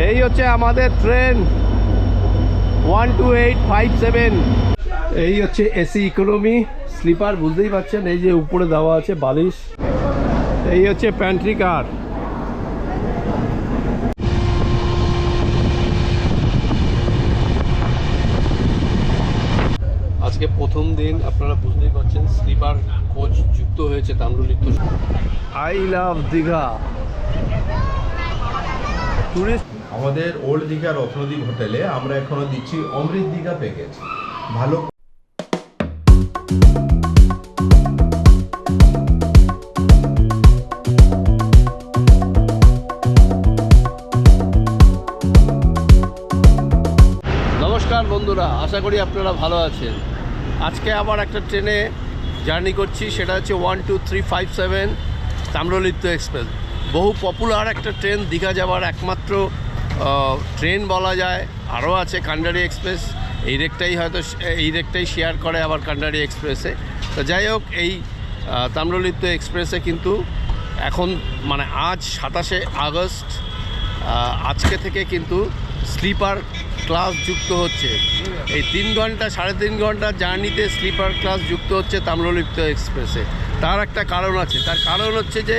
এই হচ্ছে আমাদের ট্রেন 12857। এই হচ্ছে এসি ইকোনমি স্লিপার, বুঝতেই পারছেন এই যে উপরে দেওয়া আছে বালিশ। এই হচ্ছে প্যান্ট্রি কার। আজকে প্রথম দিন, আপনারা বুঝতেই পারছেন স্লিপার কোচ যুক্ত হয়েছে Tamralipta. I love Digha tourist. আমাদের ওল্ড দীঘা রত্নদ্বীপ হোটেলে আমরা এখনো দিচ্ছি অমৃত দীঘা প্যাকেজ। ভালো নমস্কার বন্ধুরা, আশা করি আপনারা ভালো আছেন। আজকে আবার একটা ট্রেনে জার্নি করছি, সেটা হচ্ছে 12357 তাম্রলিপ্ত এক্সপ্রেস। বহু পপুলার একটা ট্রেন, দীঘা যাওয়ার একমাত্র ট্রেন বলা যায়। আরও আছে কান্ডারি এক্সপ্রেস, এই রেকটাই শেয়ার করে আবার কান্ডারি এক্সপ্রেসে। তো যাই হোক, এই তাম্রলিপ্ত এক্সপ্রেসে কিন্তু এখন মানে আজ 27শে আগস্ট, আজকে থেকে কিন্তু স্লিপার ক্লাস যুক্ত হচ্ছে। এই 3 ঘন্টা 3.5 ঘন্টার জার্নিতে স্লিপার ক্লাস যুক্ত হচ্ছে তাম্রলিপ্ত এক্সপ্রেসে। তার একটা কারণ আছে, তার কারণ হচ্ছে যে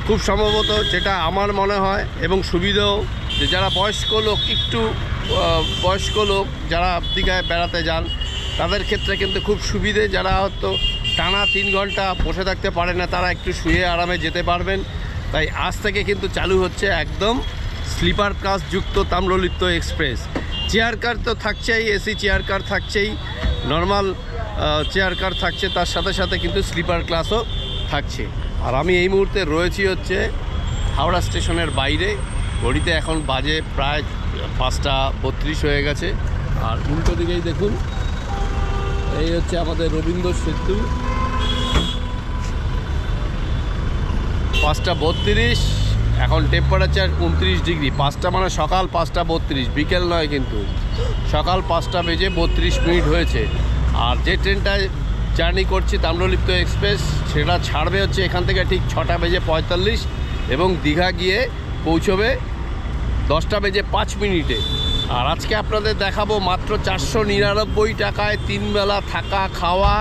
খুব সম্ভবত, যেটা আমার মনে হয় এবং সুবিধাও, যে যারা বয়স্ক লোক, একটু বয়স্ক লোক যারা দীঘায় বেড়াতে যান, তাদের ক্ষেত্রে কিন্তু খুব সুবিধে। যারা হয়তো টানা 3 ঘন্টা বসে থাকতে পারে না, তারা একটু শুয়ে আরামে যেতে পারবেন। তাই আজ থেকে কিন্তু চালু হচ্ছে একদম স্লিপার ক্লাস যুক্ত তাম্রলিপ্ত এক্সপ্রেস। চেয়ার কার তো থাকছেই, এসি চেয়ার কার থাকছেই, নর্মাল চেয়ার কার থাকছে, তার সাথে সাথে কিন্তু স্লিপার ক্লাসও থাকছে। আর আমি এই মুহূর্তে রয়েছি হচ্ছে হাওড়া স্টেশনের বাইরে। ঘড়িতে এখন বাজে প্রায় 5:32 হয়ে গেছে। আর উল্টো দিকেই দেখুন, এই হচ্ছে আমাদের রবীন্দ্র সেতু। 5:32, এখন টেম্পারেচার 29 ডিগ্রি। 5টা মানে সকাল 5:32, বিকেল নয় কিন্তু, সকাল 5:32 হয়েছে। আর যে ট্রেনটায় জার্নি করছি তাম্রলিপ্ত এক্সপ্রেস, সেটা ছাড়বে হচ্ছে এখান থেকে ঠিক 6:45 এবং দীঘা গিয়ে পৌঁছবে 10:05। আর আজকে আপনাদের দেখাবো মাত্র 499 টাকায় 3 বেলা থাকা খাওয়া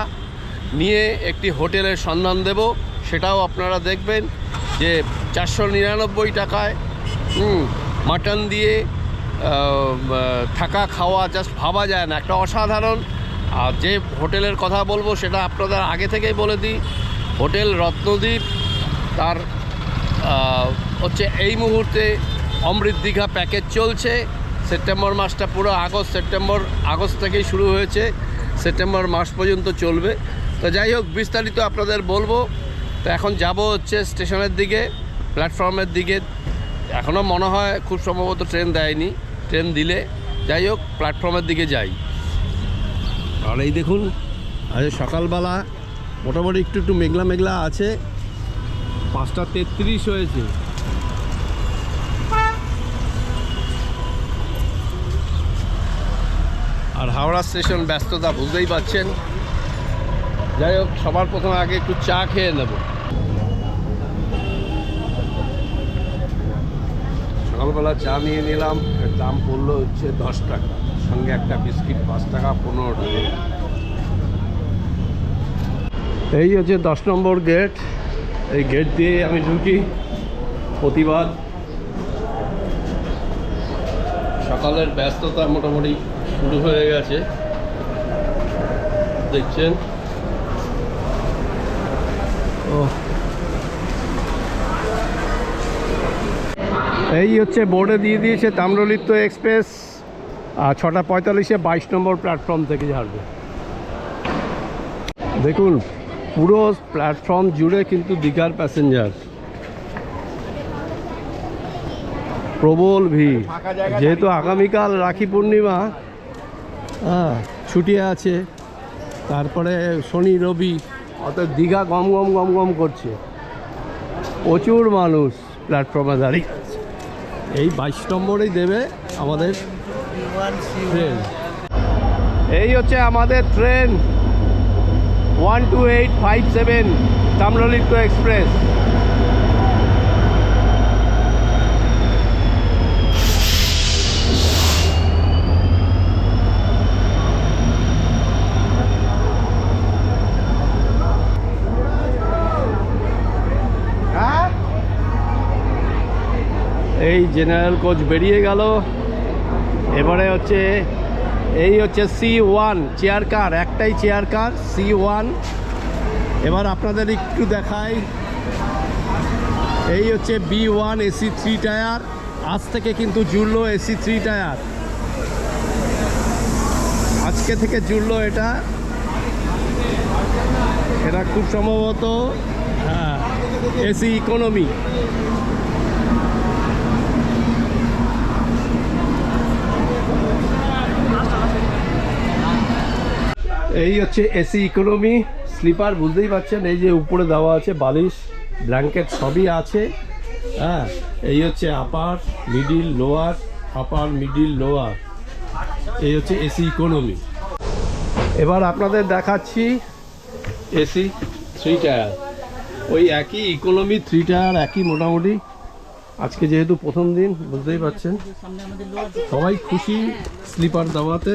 নিয়ে একটি হোটেলের সন্ধান দেব। সেটাও আপনারা দেখবেন যে 499 টাকায় মাটন দিয়ে থাকা খাওয়া জাস্ট ভাবা যায় না, একটা অসাধারণ। আর যে হোটেলের কথা বলবো সেটা আপনাদের আগে থেকেই বলে দিই, হোটেল রত্নদ্বীপ। তার হচ্ছে এই মুহূর্তে অমৃত দীঘা প্যাকেজ চলছে। সেপ্টেম্বর মাসটা পুরো আগস্ট থেকেই শুরু হয়েছে, সেপ্টেম্বর মাস পর্যন্ত চলবে। তো যাই হোক, বিস্তারিত আপনাদের বলবো। তো এখন যাব হচ্ছে স্টেশনের দিকে, প্ল্যাটফর্মের দিকে। এখনও মনে হয় খুব সম্ভবত ট্রেন দেয়নি, ট্রেন দিলে যাই হোক প্ল্যাটফর্মের দিকে যাই। আর এই দেখুন, আজ সকালবেলা মোটামুটি একটু মেঘলা মেঘলা আছে। 5:33 হয়েছে। আর হাওড়া স্টেশন ব্যস্ততা বুঝতেই পারছেন। যাই হোক, সবার প্রথমে আগে একটু চা খেয়ে নেব। সকালবেলা চা নিয়ে নিলাম, দাম পড়লো হচ্ছে 10 টাকা, সঙ্গে একটা বিস্কিট 5 টাকা 15 টাকা। এই হচ্ছে 10 নম্বর গেট। এই গেট দিয়ে আমি ঢুকি প্রতিবার। সকালের ব্যস্ততা মোটামুটি শুরু হয়ে গেছে, দেখছেন। এই হচ্ছে বোর্ডে দিয়ে দিয়েছে তাম্রলিপ্ত এক্সপ্রেস 6:45-এ 22 নম্বর প্ল্যাটফর্ম থেকে ছাড়বে। দেখুন, পুরো প্ল্যাটফর্ম জুড়ে কিন্তু দীঘার প্যাসেঞ্জার, প্রবল ভিড়। যেহেতু আগামীকাল রাখি পূর্ণিমা, ছুটি আছে, তারপরে শনি রবি, অর্থাৎ দীঘা গম গম গম গম করছে। প্রচুর মানুষ প্ল্যাটফর্মে দাঁড়িয়ে আছে। এই 22 নম্বরেই দেবে আমাদের ট্রেন। এই হচ্ছে আমাদের train 12857 Tamralipta express. General coach বেরিয়ে গেল। এবারে হচ্ছে এই হচ্ছে C1 চেয়ার কার, একটাই চেয়ার কার C1। এবার আপনাদের একটু দেখাই, এই হচ্ছে B1 AC3 টায়ার। আজ থেকে কিন্তু জুড়লো AC3 টায়ার, আজকে থেকে জুড়লো এটা। এটা খুব সম্ভবত হ্যাঁ AC ইকোনমি। এই হচ্ছে AC ইকোনমি স্লিপার, বুঝতেই পারছেন। এই যে উপরে দেওয়া আছে বালিশ, ব্ল্যাঙ্কেট সবই আছে। হ্যাঁ, এই হচ্ছে আপার মিডিল লোয়ার, আপার মিডিল লোয়ার। এই হচ্ছে AC ইকোনমি। এবার আপনাদের দেখাচ্ছি AC3 টায়ার, ওই একই ইকোনমি 3 টায়ার, একই মোটামুটি। আজকে যেহেতু প্রথম দিন, বুঝতেই পারছেন সবাই খুশি স্লিপার দেওয়াতে।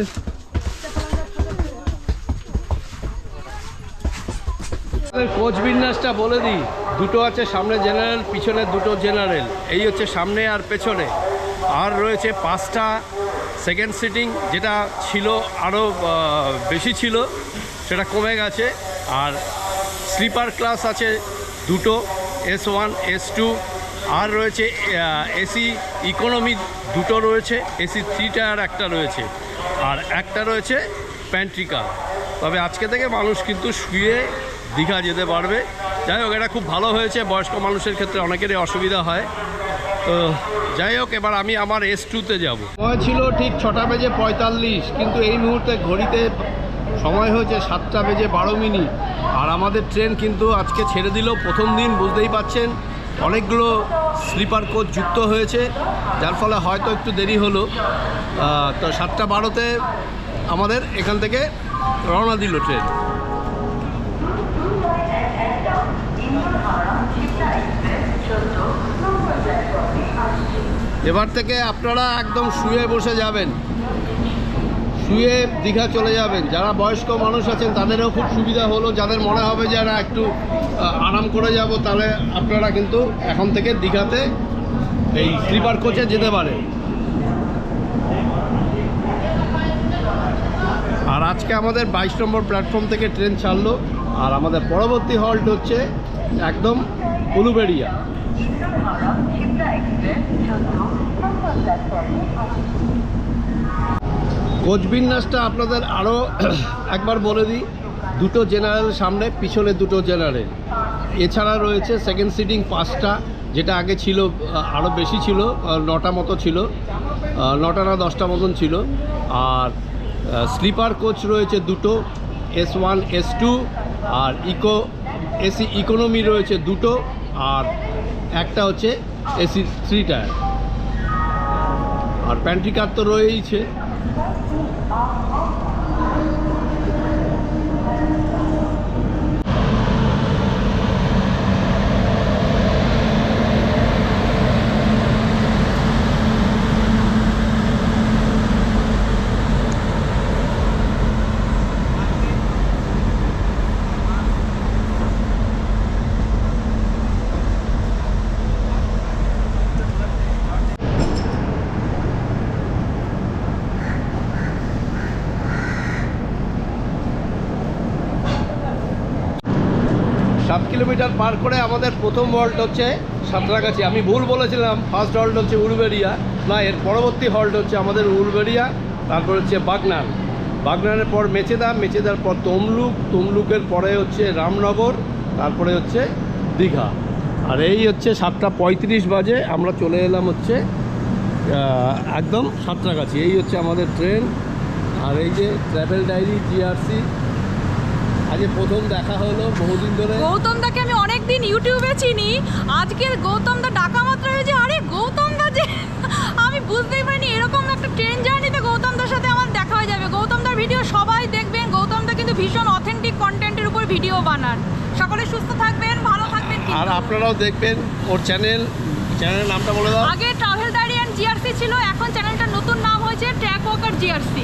কোচ বিন্যাসটা বলে দিই, দুটো আছে সামনে জেনারেল, পিছনে দুটো জেনারেল। এই হচ্ছে সামনে আর পেছনে। আর রয়েছে 5টা সেকেন্ড সিটিং, যেটা ছিল আরও বেশি ছিল, সেটা কমে গেছে। আর স্লিপার ক্লাস আছে দুটো, S1 S2। আর রয়েছে AC ইকোনমি দুটো রয়েছে, AC3 টায়ার একটা রয়েছে, আর একটা রয়েছে প্যান্ট্রি কার। তবে আজকে থেকে মানুষ কিন্তু শুয়ে দীঘা যেতে পারবে। যাই হোক, এটা খুব ভালো হয়েছে। বয়স্ক মানুষের ক্ষেত্রে অনেকেরই অসুবিধা হয়। তো যাই হোক, এবার আমি আমার S2-তে যাব। সময় ছিল ঠিক 6:45, কিন্তু এই মুহূর্তে ঘড়িতে সময় হয়েছে 7:12। আর আমাদের ট্রেন কিন্তু আজকে ছেড়ে দিল। প্রথম দিন, বুঝতেই পাচ্ছেন অনেকগুলো স্লিপার কোচ যুক্ত হয়েছে, যার ফলে হয়তো একটু দেরি হলো। তো 7:12-তে আমাদের এখান থেকে রওনা দিল ট্রেন। এবার থেকে আপনারা একদম শুয়ে বসে যাবেন, শুয়ে দীঘা চলে যাবেন। যারা বয়স্ক মানুষ আছেন তাদেরও খুব সুবিধা হলো। যাদের মনে হবে যে না একটু আরাম করে যাব, তাহলে আপনারা কিন্তু এখন থেকে দীঘাতে এই স্লিপার কোচে যেতে পারেন। আর আজকে আমাদের 22 নম্বর প্ল্যাটফর্ম থেকে ট্রেন ছাড়লো। আর আমাদের পরবর্তী হল্ট হচ্ছে একদম উলুবেড়িয়া। কোচ বিন্যাসটা আপনাদের আরও একবার বলে দিই, দুটো জেনারেল সামনে, পিছনে দুটো জেনারেল। এছাড়া রয়েছে সেকেন্ড সিটিং 5টা, যেটা আগে ছিল আরও বেশি ছিল, 9টা মতো ছিল, 9টা না 10টা মতন ছিল। আর স্লিপার কোচ রয়েছে দুটো, S1 S2। আর AC ইকোনমি রয়েছে দুটো, আর একটা হচ্ছে AC3 টায়ার। আর প্যান্ট্রি কার তো রয়েইছে। সাত কিলোমিটার পার করে আমাদের প্রথম হল্ট হচ্ছে সাঁতরাগাছি। আমি ভুল বলেছিলাম, ফার্স্ট হল্ট হচ্ছে উলুবেড়িয়া। না, এর পরবর্তী হল্ট হচ্ছে আমাদের উলুবেড়িয়া, তারপর হচ্ছে বাগনান, বাগনানের পর মেচেদা, মেচেদার পর তমলুক, তমলুকের পরে হচ্ছে রামনগর, তারপরে হচ্ছে দীঘা। আর এই হচ্ছে 7:35 বাজে আমরা চলে এলাম হচ্ছে একদম সাঁতরাগাছি। এই হচ্ছে আমাদের ট্রেন। আর এই যে ট্রাভেল ডায়েরি GRC, আজকে প্রথম দেখা হলো বহুদিন ধরে। গৌতমদাকে আমি অনেকদিন ইউটিউবে চিনি, আজকে গৌতমদা ডাকা মাত্র হয়েছে আরে গৌতমদা যে, আমি বুঝতেই পারিনি এরকম একটা ট্রেন জার্নিতে গৌতমদার সাথে আমার দেখা হয়ে যাবে। গৌতমদার ভিডিও সবাই দেখবেন, গৌতমদা কিন্তু ভীষণ অথেন্টিক কন্টেন্টের উপর ভিডিও বানান। সকলে সুস্থ থাকবেন, ভালো থাকবেন। আর আপনারাও দেখবেন ওর চ্যানেলের নামটা বলে দাও। আগে ট্রাভেল ডায়েরি অ্যান্ড GRC ছিল, এখন চ্যানেলটার নতুন নাম হয়েছে ট্র্যাক ওয়াকার GRC।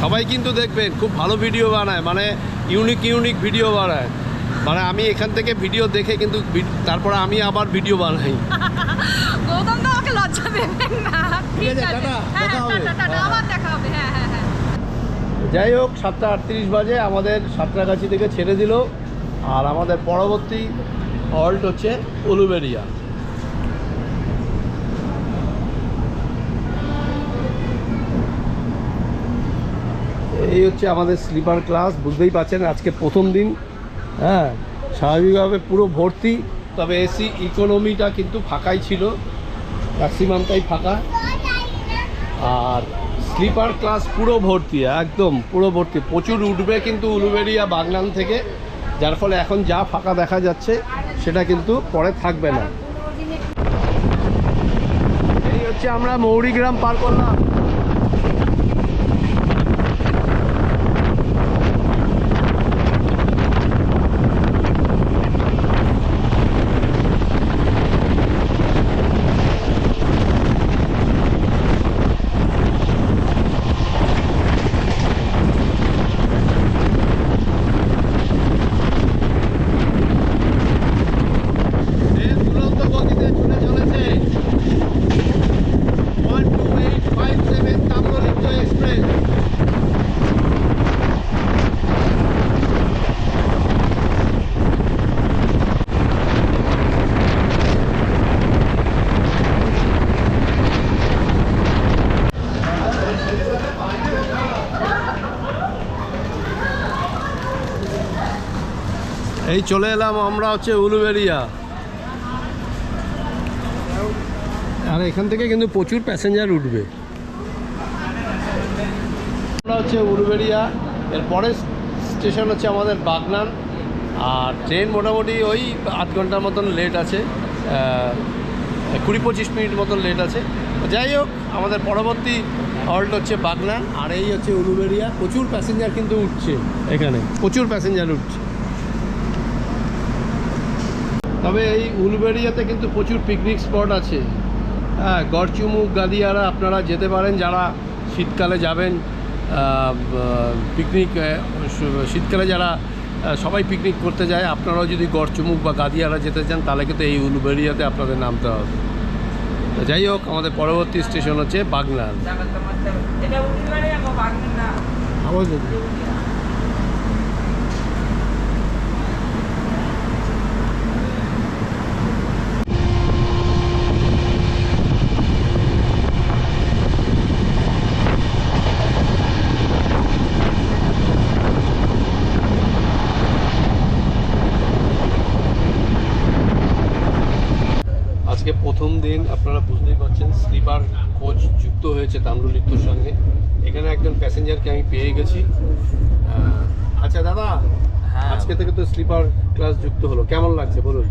সবাই কিন্তু দেখবেন, খুব ভালো ভিডিও বানায়, মানে ইউনিক ভিডিও বানায়। মানে আমি এখান থেকে ভিডিও দেখে কিন্তু তারপরে আমি আবার ভিডিও বানাই। গৌতমদা আমাকে লজ্জা দেবেন না। ঠিক আছে, টাটা, হ্যাঁ দেখা হবে। টাটা, আবার দেখা হবে। হ্যাঁ হ্যাঁ হ্যাঁ। যাই হোক, 7:38 বাজে আমাদের সাঁতরাগাছি থেকে ছেড়ে দিল, আর আমাদের পরবর্তী হল্ট হচ্ছে উলুবেড়িয়া। এই হচ্ছে আমাদের স্লিপার ক্লাস। বুঝতেই পারছেন আজকে প্রথম দিন। হ্যাঁ, স্বাভাবিকভাবে পুরো ভর্তি, তবে এসি ইকোনমিটা কিন্তু ফাঁকাই ছিল, ম্যাক্সিমামটাই ফাঁকা। আর স্লিপার ক্লাস পুরো ভর্তি, একদম পুরো ভর্তি। প্রচুর উঠবে কিন্তু উলুবেড়িয়া বাগনান থেকে, যার ফলে এখন যা ফাঁকা দেখা যাচ্ছে সেটা কিন্তু পরে থাকবে না। এই হচ্ছে আমরা মৌরিগ্রাম পার করলাম। এই চলে এলাম আমরা হচ্ছে উলুবেড়িয়া। আর এখান থেকে কিন্তু প্রচুর প্যাসেঞ্জার উঠবে। আমরা হচ্ছে উলুবেড়িয়া, এর পরের স্টেশন হচ্ছে আমাদের বাগনান। আর ট্রেন মোটামুটি ওই 8 ঘন্টার মতন লেট আছে, 20-25 মিনিট মতন লেট আছে। যাই হোক, আমাদের পরবর্তী হল্ট হচ্ছে বাগনান, আর এই হচ্ছে উলুবেড়িয়া। প্রচুর প্যাসেঞ্জার কিন্তু উঠছে, এখানে প্রচুর প্যাসেঞ্জার উঠছে। তবে এই উলুবেড়িয়াতে কিন্তু প্রচুর পিকনিক স্পট আছে। হ্যাঁ, গড়চুমুক, গাদিয়ারা আপনারা যেতে পারেন যারা শীতকালে যাবেন। পিকনিক, শীতকালে যারা সবাই পিকনিক করতে যায়, আপনারাও যদি গড়চুমুক বা গাদিয়ারা যেতে চান তাহলে কিন্তু এই উলুবেড়িয়াতে আপনাদের নামতে হবে। তো যাই হোক, আমাদের পরবর্তী স্টেশন হচ্ছে বাগনান। আজকে প্রথম দিন, আপনারা বুঝতেই পারছেন স্লিপার কোচ যুক্ত হয়েছে তাম্রলিপ্তর সঙ্গে। এখানে একজন প্যাসেঞ্জারকে আমি পেয়ে গেছি। আচ্ছা দাদা, হ্যাঁ, আজকে থেকে তো স্লিপার ক্লাস যুক্ত হলো, কেমন লাগছে বলুন?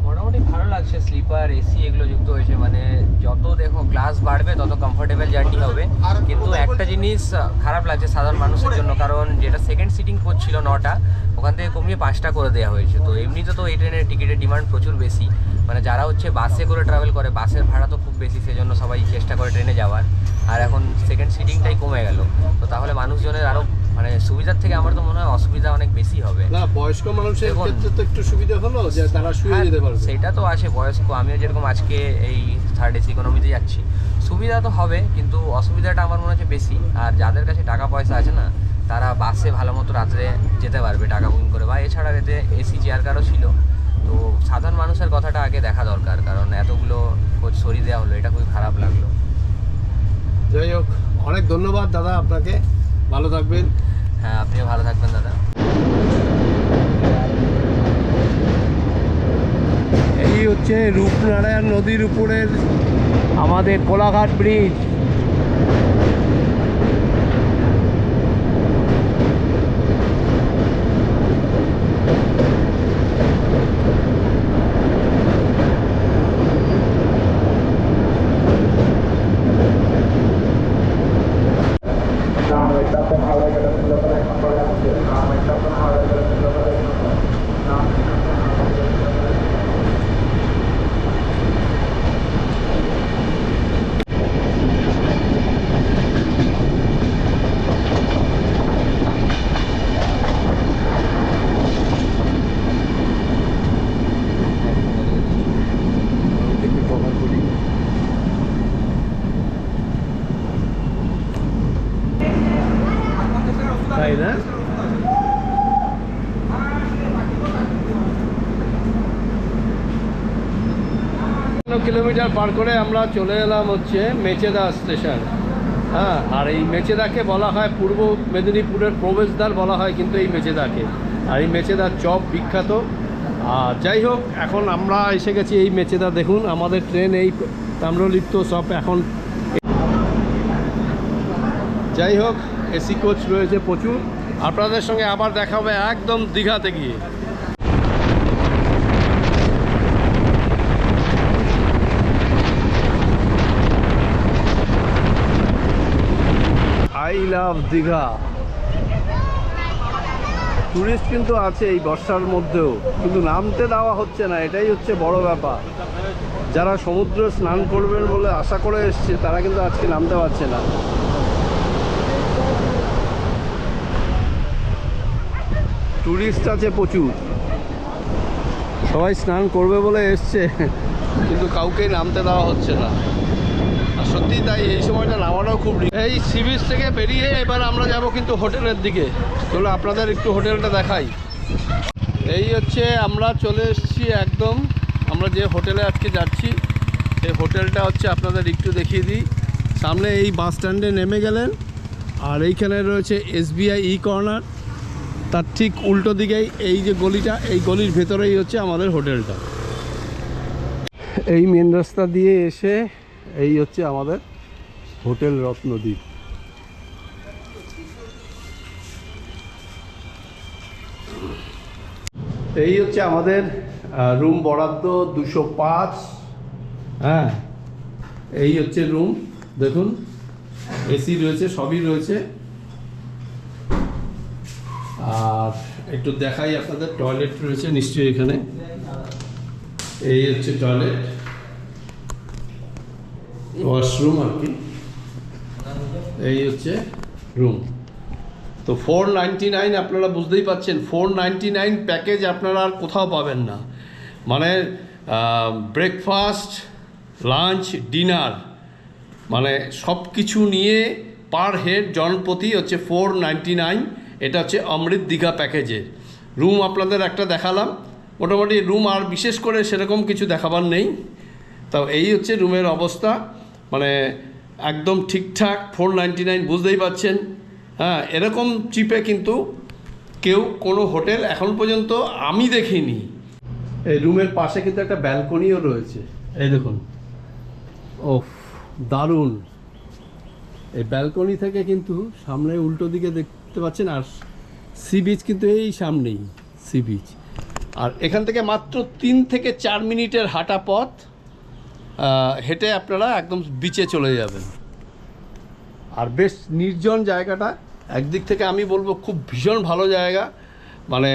মোটামুটি ভালো লাগছে। স্লিপার, এসি এগুলো যুক্ত হয়েছে, মানে যত দেখো ক্লাস বাড়বে তত কমফোর্টেবল জার্নি হবে। কিন্তু একটা জিনিস খারাপ লাগছে সাধারণ মানুষের জন্য, কারণ যেটা সেকেন্ড সিটিং কোচ ছিল 9টা, ওখান থেকে কমিয়ে 5টা করে দেওয়া হয়েছে। তো এমনিতে তো এই ট্রেনের টিকিটের ডিমান্ড প্রচুর বেশি, মানে যারা হচ্ছে বাসে করে ট্রাভেল করে, বাসের ভাড়া তো খুব বেশি, সেজন্য সবাই চেষ্টা করে ট্রেনে যাওয়ার। আর এখন সেকেন্ড সিটিংটাই কমে গেল, তো তাহলে মানুষজনের আরও মানে সুবিধার থেকে আমার তো মনে হয় অসুবিধা অনেক বেশি হবে। না, বয়স্ক মানুষের দেখুন, ক্ষেত্রে তো একটু সুবিধা হলো যে তারা শুয়ে যেতে পারবে। সেটা তো আছে, বয়স্ক, আমিও যেরকম আজকে এই থার্ড এসি ইকোনমিতে যাচ্ছি, সুবিধা তো হবে, কিন্তু অসুবিধাটা আমার মনে হচ্ছে বেশি। আর যাদের কাছে টাকা পয়সা আছে না, তারা বাসে ভালো মতো রাত্রে যেতে পারবে টাকা বুকিং করে, বা এছাড়া এতে এসি চেয়ার কারও ছিল। তো সাধারণ মানুষের কথাটা আগে দেখা দরকার, কারণ এতগুলো কোচ সরিয়ে দেওয়া হলো, এটা খুবই খারাপ লাগলো। যাই হোক, অনেক ধন্যবাদ দাদা আপনাকে, ভালো থাকবেন। হ্যাঁ, আপনিও ভালো থাকবেন দাদা। এই হচ্ছে রূপনারায়ণ নদীর উপরের আমাদের কোলাঘাট ব্রিজ। লাইন, হ্যাঁ? কিলোমিটার পার করে আমরা চলে এলাম হচ্ছে মেচেদা স্টেশন। হ্যাঁ, আর এই মেচেদাকে বলা হয় পূর্ব মেদিনীপুরের প্রবেশদ্বার বলা হয় কিন্তু এই মেচেদাকে। আর এই মেচেদার চপ বিখ্যাত। আর যাই হোক, এখন আমরা এসে গেছি এই মেচেদা। দেখুন আমাদের ট্রেন এই তাম্রলিপ্ত সব এখন। যাই হোক, এসি কোচ রয়েছে প্রচুর। আপনাদের সঙ্গে আবার দেখা হবে একদম দীঘাতে গিয়ে। I love Digha. টুরিস্ট কিন্তু আছে এই বর্ষার মধ্যেও, কিন্তু নামতে দেওয়া হচ্ছে না, এটাই হচ্ছে বড় ব্যাপার। যারা সমুদ্রে স্নান করবেন বলে আশা করে এসছে তারা কিন্তু আজকে নামতে পারছে না। টুরিস্ট আছে প্রচুর, সবাই স্নান করবে বলে এসছে, কিন্তু কাউকেই নামতে দেওয়া হচ্ছে না। আর সত্যি তাই, এই সময়টা নামাটাও খুব এই সি বিচ থেকে বেরিয়ে এবার আমরা যাব কিন্তু হোটেলের দিকে। চলো আপনাদের একটু হোটেলটা দেখাই। এই হচ্ছে আমরা চলে এসেছি একদম, আমরা যে হোটেলে আজকে যাচ্ছি এই হোটেলটা হচ্ছে আপনাদের একটু দেখিয়ে দিই। সামনে এই বাস স্ট্যান্ডে নেমে গেলেন, আর এইখানে রয়েছে SBI ই কর্নার। তার ঠিক উল্টো দিকেই এই যে গলিটা, এই গলির ভেতরেই হচ্ছে আমাদের হোটেলটা। এই মেন রাস্তা দিয়ে এসে এই হচ্ছে আমাদের হোটেল রত্নদ্বীপ। এই হচ্ছে আমাদের রুম বরাদ্দ 205। হ্যাঁ, এই হচ্ছে রুম। দেখুন এসি রয়েছে, সবই রয়েছে। আর একটু দেখাই আপনাদের, টয়লেট রয়েছে নিশ্চয়ই এখানে। এই হচ্ছে টয়লেট, ওয়াশরুম আর কি। এই হচ্ছে রুম। তো 499 আপনারা বুঝতেই পাচ্ছেন, 499 প্যাকেজ আপনারা আর কোথাও পাবেন না। মানে ব্রেকফাস্ট, লাঞ্চ, ডিনার, মানে সব কিছু নিয়ে পার হেড জনপ্রতি হচ্ছে 499। এটা হচ্ছে অমৃত দীঘা প্যাকেজের রুম। আপনাদের একটা দেখালাম, মোটামুটি রুম আর বিশেষ করে সেরকম কিছু দেখাবার নেই। তো এই হচ্ছে রুমের অবস্থা, মানে একদম ঠিকঠাক 499, বুঝতেই পাচ্ছেন। হ্যাঁ, এরকম চিপে কিন্তু কেউ কোনো হোটেল এখন পর্যন্ত আমি দেখিনি। এই রুমের পাশে কিন্তু একটা ব্যালকনিও রয়েছে, এই দেখুন। ওফ, দারুণ। এই ব্যালকনি থেকে কিন্তু সামনে উল্টো দিকে দেখতে পাচ্ছেন, আর সি বিচ কিন্তু এই সামনেই সি বিচ। আর এখান থেকে মাত্র 3 থেকে 4 মিনিটের হাঁটা পথ, হেঁটে আপনারা একদম বিচে চলে যাবেন। আর বেশ নির্জন জায়গাটা, একদিক থেকে আমি বলবো খুব ভীষণ ভালো জায়গা। মানে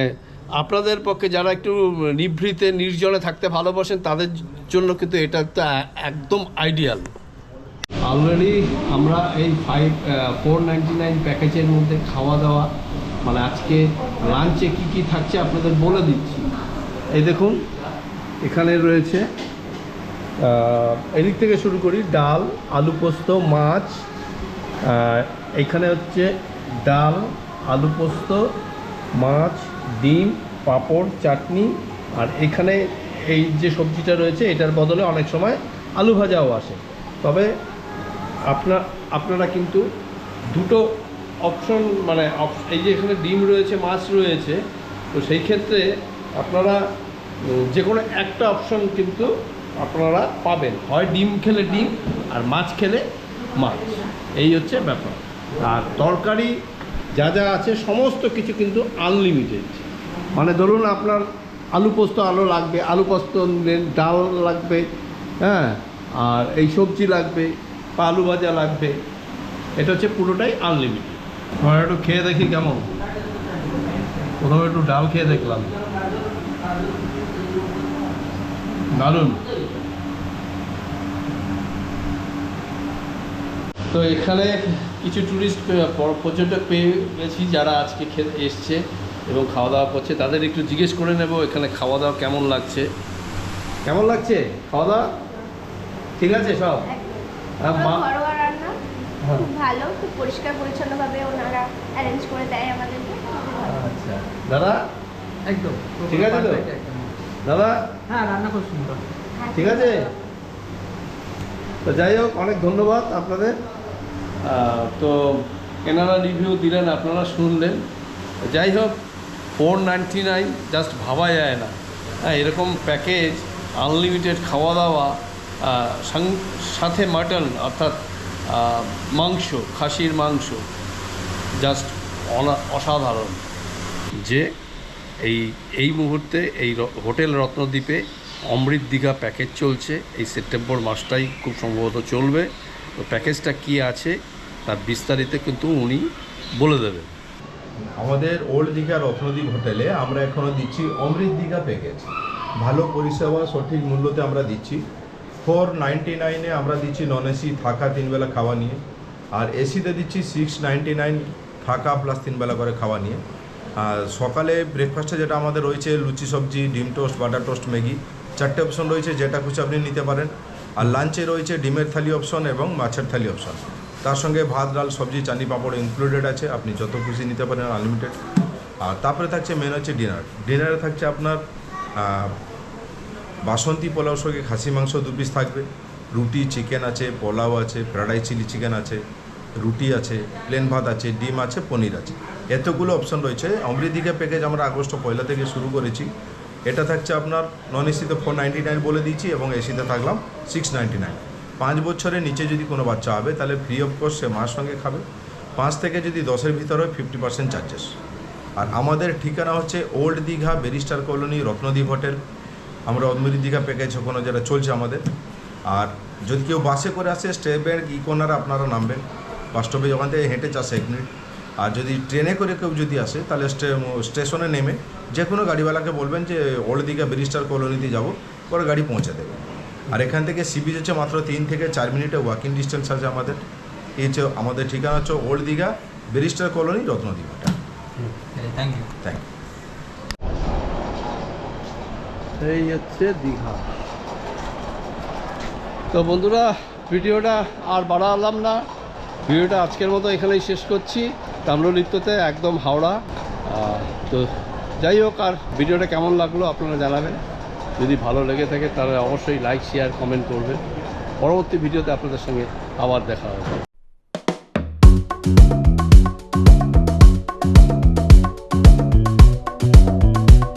আপনাদের পক্ষে যারা একটু নিভৃতে নির্জনে থাকতে ভালোবাসেন তাদের জন্য কিন্তু এটা একটা একদম আইডিয়াল। অলরেডি আমরা এই 499 প্যাকেজের মধ্যে খাওয়া দাওয়া, মানে আজকে লাঞ্চে কি কি থাকছে আপনাদের বলে দিচ্ছি। এই দেখুন এখানে রয়েছে, এদিক থেকে শুরু করি, ডাল, আলু পোস্ত, মাছ। এখানে হচ্ছে ডাল, আলু পোস্ত, মাছ, ডিম, পাঁপড়, চাটনি। আর এখানে এই যে সবজিটা রয়েছে এটার বদলে অনেক সময় আলু ভাজাও আসে। তবে আপনারা কিন্তু দুটো অপশন, মানে এই যে এখানে ডিম রয়েছে, মাছ রয়েছে, তো সেই ক্ষেত্রে আপনারা যে কোনো একটা অপশন কিন্তু আপনারা পাবেন, হয় ডিম খেলে ডিম আর মাছ খেলে মাছ। এই হচ্ছে ব্যাপার। আর তরকারি যা যা আছে সমস্ত কিছু কিন্তু আনলিমিটেড। মানে ধরুন আপনার আলু পোস্ত আলু লাগবে, আলু পোস্ত নিলেন, ডাল লাগবে, হ্যাঁ, আর এই সবজি লাগবে বা আলু ভাজা লাগবে, এটা হচ্ছে পুরোটাই আনলিমিটেড। আমরা একটু খেয়ে দেখি কেমন। প্রথমে একটু ডাল খেয়ে দেখলাম, দারুণ। তো এখানে কিছু ট্যুরিস্ট পর্যটক পেয়েছি যারা আজকে খেতে এসছে এবং খাওয়া দাওয়া করছে। তাদের একটু জিজ্ঞেস করে নেব এখানে খাওয়া দাওয়া কেমন লাগছে। কেমন লাগছে খাওয়া দাওয়া? ঠিক আছে সব? ঘরোয়া রান্না খুব ভালো। ভালো, খুব পরিষ্কার পরিচ্ছন্নভাবে ওনারা অ্যারেঞ্জ করে দেয় আমাদেরকে। আচ্ছা দাদা একদম ঠিক আছে তো? perfect একদম। দাদা হ্যাঁ, রান্না খুব সুন্দর। ঠিক আছে। তো যাই হোক, অনেক ধন্যবাদ আপনাদের। তো এনারা রিভিউ দিলেন, আপনারা শুনলেন। যাই হোক, 499 জাস্ট ভাবা যায় না। হ্যাঁ, এরকম প্যাকেজ, আনলিমিটেড খাওয়া দাওয়া, সাথে মাটন অর্থাৎ মাংস, খাসির মাংস, জাস্ট অসাধারণ। যে এই মুহূর্তে এই হোটেল রত্নদ্বীপে অমৃত দীঘা প্যাকেজ চলছে, এই সেপ্টেম্বর মাসটাই খুব সম্ভবত চলবে। তো প্যাকেজটা কী আছে তার বিস্তারিত কিন্তু উনি বলে দেবেন। আমাদের ওল্ড দীঘা রত্নদ্বীপ হোটেলে আমরা এখনও দিচ্ছি অমৃত দীঘা প্যাকেজ। ভালো পরিষেবা সঠিক মূল্যতে আমরা দিচ্ছি। 499-এ আমরা দিচ্ছি নন এসি থাকা 3 বেলা খাওয়া নিয়ে, আর এসিতে দিচ্ছি 699 থাকা প্লাস 3 বেলা করে খাওয়া নিয়ে। আর সকালে ব্রেকফাস্টে যেটা আমাদের রয়েছে লুচি সবজি, ডিম টোস্ট, বাটার টোস্ট, ম্যাগি, 4টে অপশন রয়েছে, যেটা খুশি আপনি নিতে পারেন। আর লাঞ্চে রয়েছে ডিমের থালি অপশন এবং মাছের থালি অপশন, তার সঙ্গে ভাত, ডাল, সবজি, চাটনি, পাঁপড় ইনক্লুডেড আছে, আপনি যত খুশি নিতে পারেন, আনলিমিটেড। আর তারপরে থাকছে মেন হচ্ছে ডিনারে থাকছে আপনার বাসন্তী পোলাও সঙ্গে খাসি মাংস 2 পিস থাকবে, রুটি, চিকেন আছে, পোলাও আছে, ফ্রাইড রাইস, চিলি চিকেন আছে, রুটি আছে, প্লেন ভাত আছে, ডিম আছে, পনির আছে, এতগুলো অপশন রয়েছে। অমৃত দীঘা প্যাকেজ আমরা আগস্ট 1 থেকে শুরু করেছি। এটা থাকছে আপনার নন এসিতে 499 বলে দিচ্ছি এবং এসিতে থাকলাম 699। 5 বছরের নিচে যদি কোনো বাচ্চা হবে তাহলে ফ্রি অফ কোর্স সে মার সঙ্গে খাবে। 5 থেকে যদি 10-এর ভিতর হয় 50% চার্জেস। আর আমাদের ঠিকানা হচ্ছে old Digha barrister colony Ratnadwip hotel. আমরা অমৃত দীঘা প্যাকেজ ওখানে যেটা চলছে আমাদের। আর যদি কেউ বাসে করে আসে স্টে ব্যাঙ্ক ইকোনারে আপনারা নামবেন, বাস স্টপে ওখান থেকে হেঁটে 1 মিনিট। আর যদি ট্রেনে করে কেউ যদি আসে তাহলে স্টেশনে নেমে যে কোনো গাড়িওয়ালাকে বলবেন যে ওল্ড দীঘা ব্যারিস্টার কলোনিতে যাব, পরে গাড়ি পৌঁছে দেবে। আর এখান থেকে সি বিচ হচ্ছে মাত্র 3 থেকে 4 মিনিটে ওয়াকিং ডিস্টেন্স আছে আমাদের। এই হচ্ছে আমাদের ঠিকানা হচ্ছে old Digha barrister colony Ratnadwip hotel. Thank you. Thank you. এই হচ্ছে দীঘা। তো বন্ধুরা, ভিডিওটা আর বাড়ালাম না, ভিডিওটা আজকের মতো এখানেই শেষ করছি। তাম্রলিপ্ততে একদম হাওড়া। তো যাই হোক, আর ভিডিওটা কেমন লাগলো আপনারা জানাবেন। যদি ভালো লেগে থাকে তাহলে অবশ্যই লাইক, শেয়ার, কমেন্ট করবেন। পরবর্তী ভিডিওতে আপনাদের সঙ্গে আবার দেখা হবে।